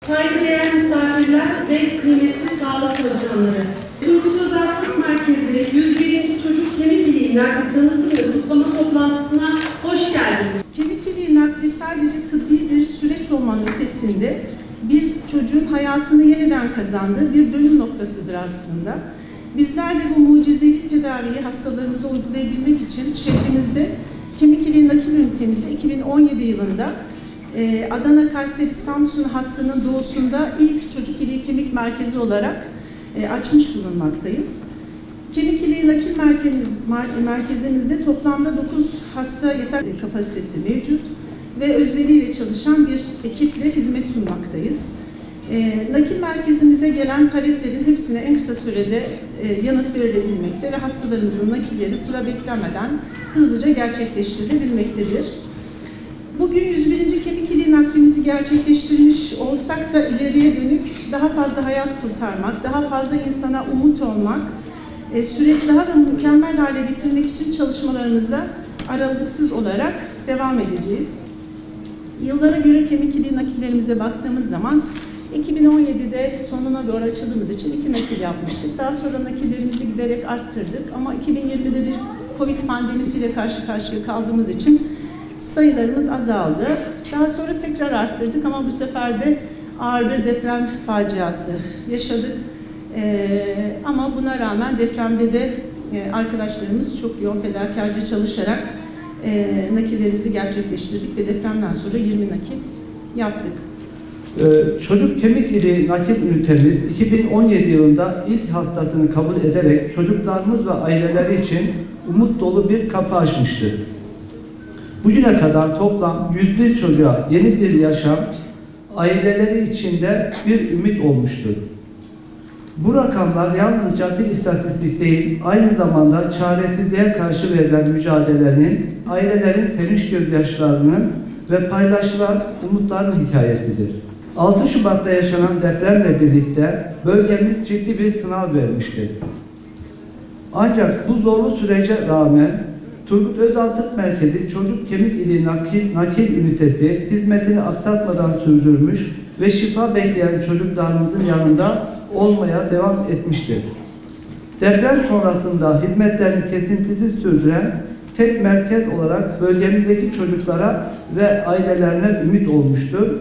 Saygıdeğer misafirler ve kıymetli sağlık çalışanları, Turgut Özal Tıp Merkezi 101. Çocuk Kemik İliği Nakli Tanıtım ve Kutlama Toplantısına hoş geldiniz. Kemik iliği nakli sadece tıbbi bir süreç olmanın ötesinde bir çocuğun hayatını yeniden kazandığı bir dönüm noktasıdır aslında. Bizler de bu mucizevi tedaviyi hastalarımıza uygulayabilmek için şehrimizde kemik iliği nakil ünitemizi 2017 yılında Adana, Kayseri, Samsun hattının doğusunda ilk çocuk iliği kemik merkezi olarak açmış bulunmaktayız. Kemik iliği nakil merkezimizde toplamda 9 hasta yatak kapasitesi mevcut ve özveriyle çalışan bir ekiple hizmet sunmaktayız. Nakil merkezimize gelen taleplerin hepsine en kısa sürede yanıt verilebilmekte ve hastalarımızın nakilleri sıra beklemeden hızlıca gerçekleştirilebilmektedir. Bugün 101. kemik iliği naklimizi gerçekleştirmiş olsak da ileriye dönük daha fazla hayat kurtarmak, daha fazla insana umut olmak, süreci daha da mükemmel hale getirmek için çalışmalarımıza aralıksız olarak devam edeceğiz. Yıllara göre kemik iliği nakillerimize baktığımız zaman 2017'de sonuna doğru açıldığımız için 2 nakil yapmıştık. Daha sonra nakillerimizi giderek arttırdık ama 2020'de bir Covid pandemisiyle karşı karşıya kaldığımız için sayılarımız azaldı. Daha sonra tekrar arttırdık ama bu sefer de ağır bir deprem faciası yaşadık. Ama buna rağmen depremde de arkadaşlarımız çok yoğun fedakarca çalışarak nakillerimizi gerçekleştirdik ve depremden sonra 20 nakil yaptık. Çocuk kemik iliği nakil ünitemiz 2017 yılında ilk hastasını kabul ederek çocuklarımız ve aileleri için umut dolu bir kapı açmıştır. Bugüne kadar toplam 101 çocuğa yeni bir yaşam, aileleri için de bir ümit olmuştur. Bu rakamlar yalnızca bir istatistik değil, aynı zamanda çaresizliğe karşı verilen mücadelenin, ailelerin sevinç gözyaşlarının ve paylaşılan umutların hikayesidir. 6 Şubat'ta yaşanan depremle birlikte bölgemiz ciddi bir sınav vermiştir. Ancak bu zorlu sürece rağmen Turgut Özal Tıp Merkezi Çocuk Kemik İliği Nakil Ünitesi hizmetini aksatmadan sürdürmüş ve şifa bekleyen çocuklarımızın yanında olmaya devam etmiştir. Deprem sonrasında hizmetlerini kesintisiz sürdüren tek merkez olarak bölgemizdeki çocuklara ve ailelerine ümit olmuştur.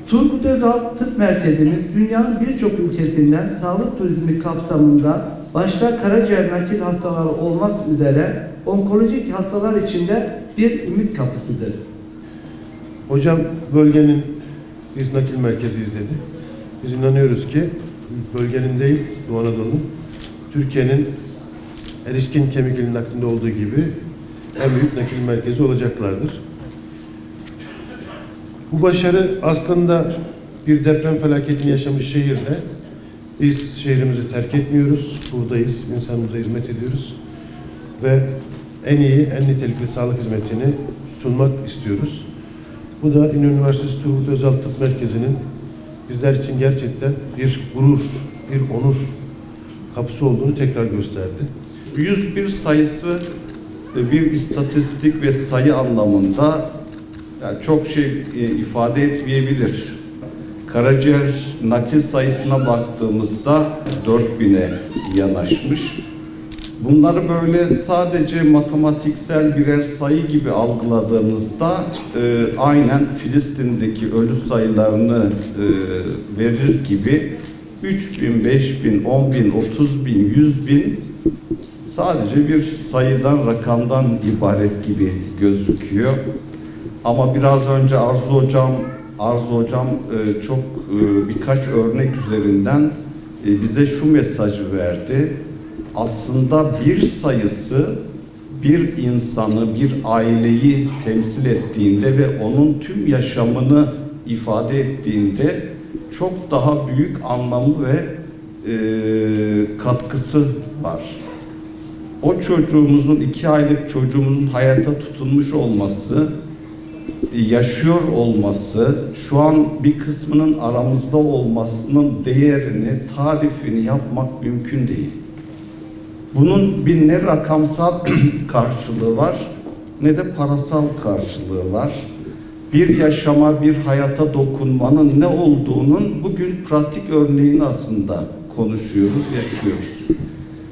Turgut Özal Tıp Merkezimiz dünyanın birçok ülkesinden sağlık turizmi kapsamında başta karaciğer nakil hastaları olmak üzere onkolojik hastalar için de bir ümit kapısıdır. Hocam bölgenin biz nakil merkeziyiz dedi. Biz inanıyoruz ki bölgenin değil Doğu Anadolu'nun, Türkiye'nin erişkin kemik iliği naklinde olduğu gibi en büyük nakil merkezi olacaklardır. Bu başarı aslında bir deprem felaketini yaşamış şehirde biz şehrimizi terk etmiyoruz, buradayız, insanımıza hizmet ediyoruz ve en iyi, en nitelikli sağlık hizmetini sunmak istiyoruz. Bu da İnönü Üniversitesi Turgut Özal Tıp Merkezi'nin bizler için gerçekten bir gurur, bir onur kapısı olduğunu tekrar gösterdi. 101 sayısı bir istatistik ve sayı anlamında yani çok şey ifade etmeyebilir. Karaciğer nakil sayısına baktığımızda 4000'e yanaşmış. Bunları böyle sadece matematiksel birer sayı gibi algıladığımızda aynen Filistin'deki ölü sayılarını verir gibi 3000, 5000, 10.000, 30.000, 100.000 sadece bir sayıdan, rakamdan ibaret gibi gözüküyor. Ama biraz önce Arzu Hocam çok birkaç örnek üzerinden bize şu mesajı verdi. Aslında bir sayısı bir insanı, bir aileyi temsil ettiğinde ve onun tüm yaşamını ifade ettiğinde çok daha büyük anlamı ve katkısı var. O çocuğumuzun, 2 aylık çocuğumuzun hayata tutunmuş olması, yaşıyor olması, şu an bir kısmının aramızda olmasının değerini, tarifini yapmak mümkün değil. Bunun bir ne rakamsal karşılığı var, ne de parasal karşılığı var. bir yaşama, bir hayata dokunmanın ne olduğunun bugün pratik örneğini aslında konuşuyoruz, yaşıyoruz.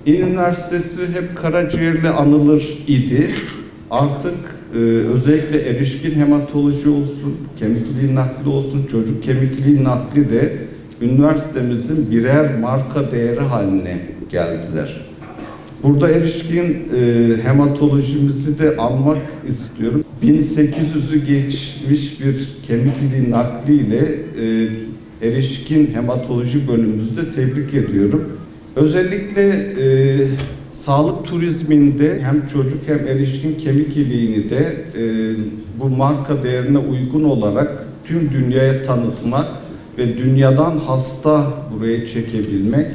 Üniversitesi hep karaciğerle anılır idi. Artık özellikle erişkin hematoloji olsun, kemik iliği nakli olsun, çocuk kemik iliği nakli de üniversitemizin birer marka değeri haline geldiler. Burada erişkin hematolojimizi de anmak istiyorum. 1800'ü geçmiş bir kemik iliği nakliyle erişkin hematoloji bölümümüzü de tebrik ediyorum. Özellikle sağlık turizminde hem çocuk hem erişkin kemik iliğini de bu marka değerine uygun olarak tüm dünyaya tanıtmak ve dünyadan hasta buraya çekebilmek,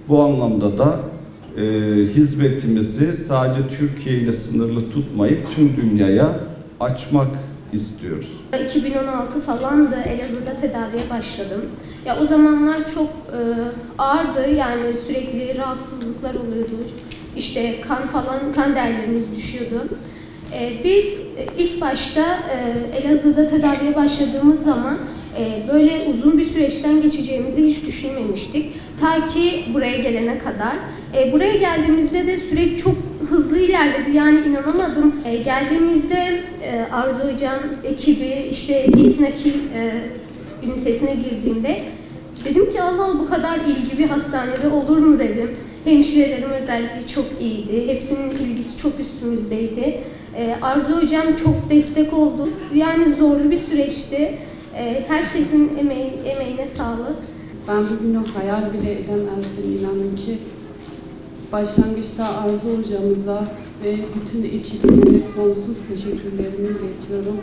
bu anlamda da hizmetimizi sadece Türkiye ile sınırlı tutmayıp tüm dünyaya açmak istiyoruz. 2016 falan da Elazığ'da tedaviye başladım. Ya o zamanlar çok ağırdı, yani sürekli rahatsızlıklar oluyordu. İşte kan değerlerimiz düşüyordu. Biz ilk başta Elazığ'da tedaviye başladığımız zaman böyle uzun bir süreçten geçeceğimizi hiç düşünmemiştik. Ta ki buraya gelene kadar. Buraya geldiğimizde de süreç çok hızlı ilerledi. Yani inanamadım. Geldiğimizde Arzu Hocam ekibi işte ilk nakil ünitesine girdiğimde dedim ki Allah Allah, bu kadar ilgi bir hastanede olur mu dedim. Hemşirelerim özellikle çok iyiydi. Hepsinin ilgisi çok üstümüzdeydi. Arzu Hocam çok destek oldu. Yani zorlu bir süreçti. Herkesin emeğine sağlık. Ben bugünü hayal bile edemezdim, inanın ki. Başlangıçta Arzu hocamıza ve bütün ekibine sonsuz teşekkürlerimi iletiyorum.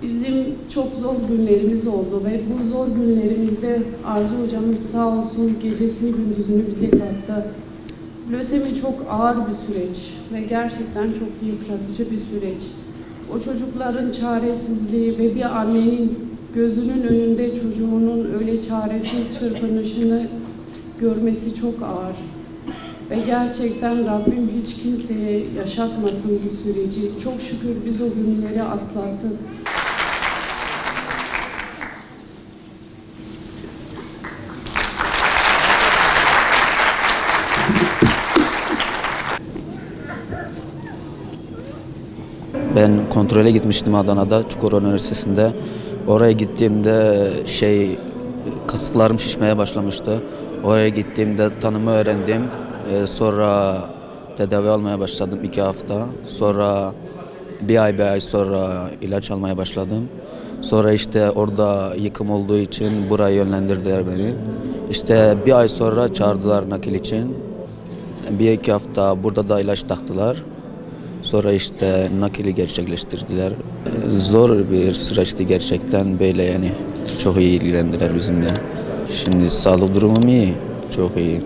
Bizim çok zor günlerimiz oldu ve bu zor günlerimizde Arzu hocamız sağ olsun gecesini gündüzünü bize kattı. Lösemi çok ağır bir süreç ve gerçekten çok yıpratıcı bir süreç. O çocukların çaresizliği ve bir annenin gözünün önünde çocuğunun öyle çaresiz çırpınışını görmesi çok ağır. Ve gerçekten Rabbim hiç kimseye yaşatmasın bu süreci. Çok şükür biz o günleri atlattık. Ben kontrole gitmiştim Adana'da, Çukurova Üniversitesi'nde. Oraya gittiğimde kasıklarım şişmeye başlamıştı. Oraya gittiğimde tanımı öğrendim. Sonra tedavi almaya başladım 2 hafta. Sonra bir ay sonra ilaç almaya başladım. Sonra işte orada yıkım olduğu için buraya yönlendirdiler beni. İşte bir ay sonra çağırdılar nakil için. 1-2 hafta burada da ilaç taktılar. Sonra işte nakili gerçekleştirdiler. Zor bir süreçti gerçekten, böyle yani. Çok iyi ilgilendiler bizimle. Şimdi sağlık durumum iyi, çok iyi.